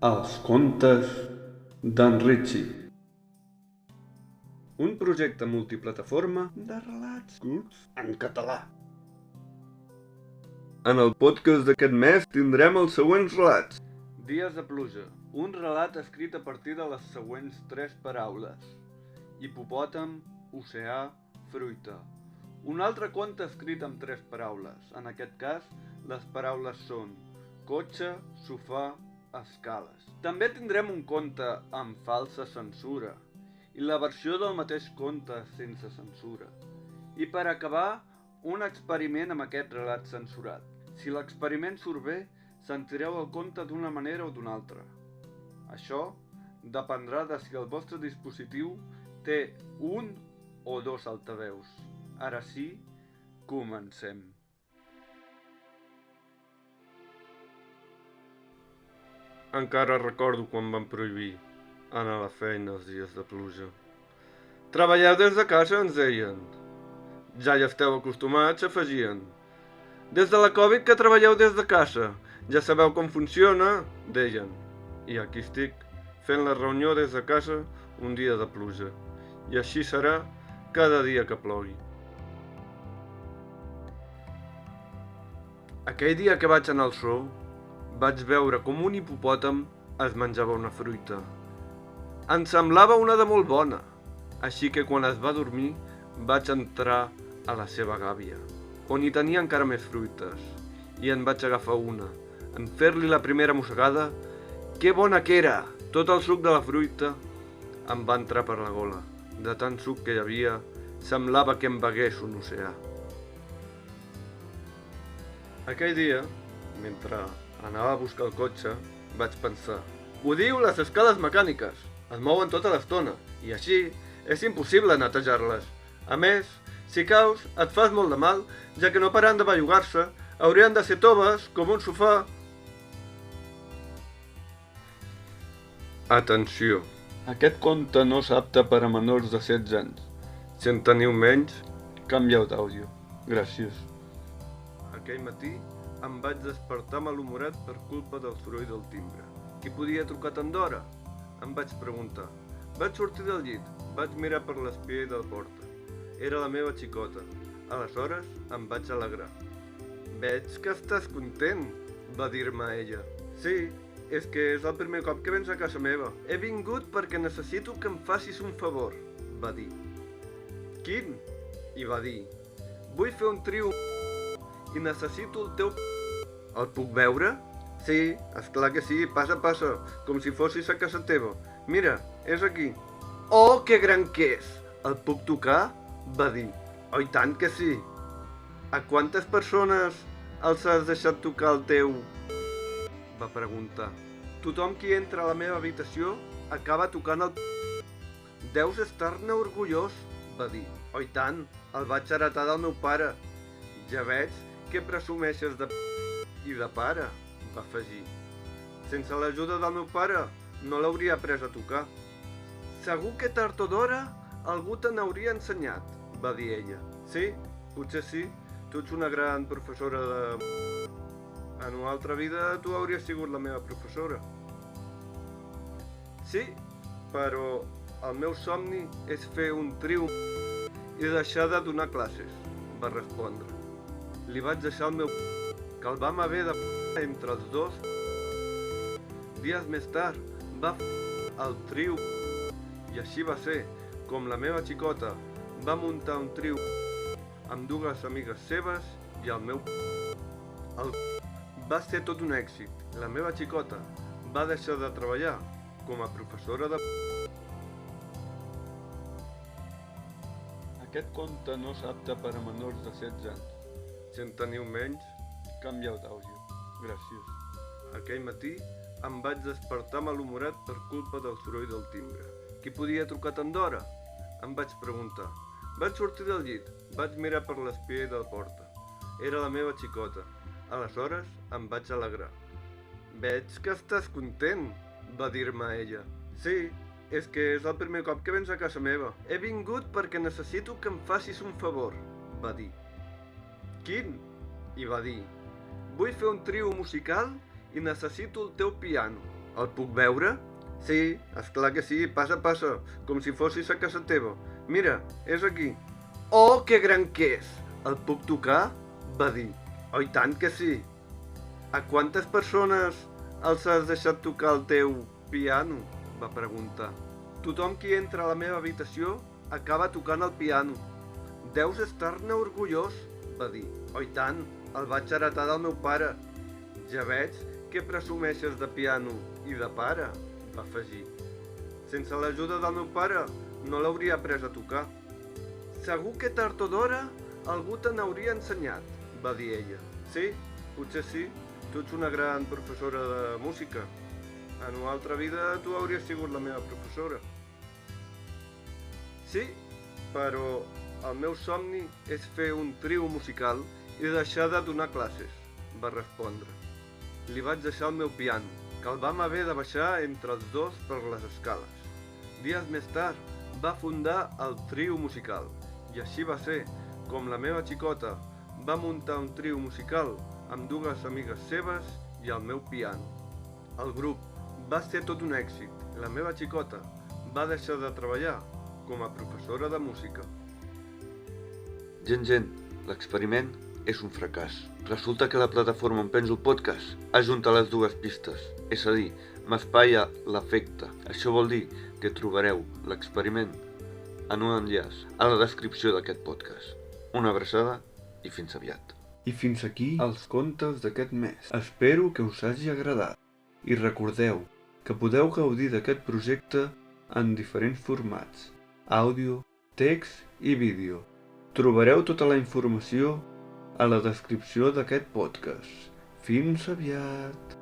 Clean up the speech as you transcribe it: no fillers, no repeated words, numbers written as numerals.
Els contes d'en Richie. Un projecte multiplataforma de relats curts en català. En el podcast d'aquest mes tindrem els següents relats. Dies de pluja. Un relat escrit a partir de les següents 3 paraules. Hipopòtam, oceà, fruita. Un altre conte escrit amb 3 paraules. En aquest cas, les paraules són cotxe, sofà, escales. També tindrem un conte amb falsa censura i la versió del mateix conte sense censura. I per acabar, un experiment amb aquest relat censurat. Si l'experiment surt bé, sentireu el conte d'una manera o d'una altra. Això dependrà de si el vostre dispositiu té un o 2 altaveus. Ara sí, comencem. Encara recordo quan van prohibir anar a la feina els dies de pluja. Treballeu des de casa, ens deien. Ja hi esteu acostumats, afegien. Des de la Covid que treballeu des de casa. Ja sabeu com funciona, deien. I aquí estic, fent la reunió des de casa un dia de pluja. I així serà cada dia que plogui. Aquell dia que vaig anar al zoo, vaig veure com un hipopòtam es menjava una fruita. Em semblava una de molt bona, així que quan es va dormir vaig entrar a la seva gàbia, on hi tenia encara més fruites, i en vaig agafar una. En fer-li la primera mossegada, que bona que era! Tot el suc de la fruita em va entrar per la gola. De tant suc que hi havia, semblava que em begués un oceà. Aquell dia, mentre anava a buscar el cotxe, vaig pensar: odio les escales mecàniques, es mouen tota l'estona, i així és impossible netejar-les. A més, si caus, et fas molt de mal, ja que no paran de bellugar-se, haurien de ser toves, com un sofà. Atenció, aquest conte no és apte per a menors de 16 anys. Si en teniu menys, canvieu d'àudio. Gràcies. Aquell matí em vaig despertar malhumorat per culpa del soroll del timbre. Qui podia trucar tant d'hora? Em vaig preguntar. Vaig sortir del llit, vaig mirar per l'espiell de la porta. Era la meva xicota. Aleshores em vaig alegrar. Veig que estàs content, va dir-me ella. Sí, és que és el primer cop que vens a casa meva. He vingut perquè necessito que em facis un favor, va dir. Quin? I va dir. Vull fer un trio i necessito el teu El puc veure? Sí, esclar que sí, passa, passa, com si fossis a casa teva. Mira, és aquí. Oh, que gran que és! El puc tocar? Va dir. Oh, i tant que sí. A quantes persones els has deixat tocar el teu? Va preguntar. Tothom qui entra a la meva habitació acaba tocant el Deus estar-ne orgullós, va dir. Oh, i tant, el vaig heretar del meu pare. Ja veig que presumeixes de i de pare, va afegir. Sense l'ajuda del meu pare, no l'hauria après a tocar. Segur que tard o d'hora algú te n'hauria ensenyat, va dir ella. Sí, potser sí, tu ets una gran professora de... En una altra vida tu hauries sigut la meva professora. Sí, però el meu somni és fer un trio i deixar de donar classes, va respondre. Li vaig deixar el meu que el vam haver de entre els dos. Dies més tard va el trio i així va ser com la meva xicota va muntar un trio amb 2 amigues seves i el meu va ser tot un èxit. La meva xicota va deixar de treballar com a professora de... Aquest conte no és apte per a menors de 16 anys. Si en teniu menys, canvieu d'àudio. Gràcies. Aquell matí em vaig despertar malhumorat per culpa del soroll del timbre. Qui podia trucar tant d'hora? Em vaig preguntar. Vaig sortir del llit, vaig mirar per l'espiell de la porta. Era la meva xicota. Aleshores em vaig alegrar. Veig que estàs content, va dir-me ella. Sí, és que és el primer cop que vens a casa meva. He vingut perquè necessito que em facis un favor, va dir. Quin? I va dir. Vull fer un trio musical i necessito el teu piano. El puc veure? Sí, esclar que sí, passa, com si fossis a casa teva. Mira, és aquí. Oh, que gran que és! El puc tocar? Va dir. Oh, i tant que sí! A quantes persones els has deixat tocar el teu piano? Va preguntar. Tothom qui entra a la meva habitació acaba tocant el piano. Deus estar-ne orgullós, va dir. Oh, i tant, el vaig heretar del meu pare. Ja veig que presumeixes de piano i de pare, va afegir. Sense l'ajuda del meu pare no l'hauria après a tocar. Segur que tard o d'hora algú te n'hauria ensenyat, va dir ella. Sí, potser sí, tu ets una gran professora de música. En una altra vida tu hauries sigut la meva professora. Sí, però el meu somni és fer un trio musical i deixar de donar classes, va respondre. Li vaig deixar el meu piano, que el vam haver de baixar entre els dos per les escales. Dies més tard va fundar el trio musical, i així va ser com la meva xicota va muntar un trio musical amb dues amigues seves i el meu piano. El grup va ser tot un èxit. La meva xicota va deixar de treballar com a professora de música. Gent, l'experiment és un fracàs. Resulta que la plataforma on penjo el podcast ajunta les dues pistes, és a dir, m'espatlla l'efecte. Això vol dir que trobareu l'experiment en un enllaç a la descripció d'aquest podcast. Una abraçada i fins aviat. I fins aquí els contes d'aquest mes. Espero que us hagi agradat. I recordeu que podeu gaudir d'aquest projecte en diferents formats: àudio, text i vídeo. Trobareu tota la informació a la descripció d'aquest podcast. Fins aviat!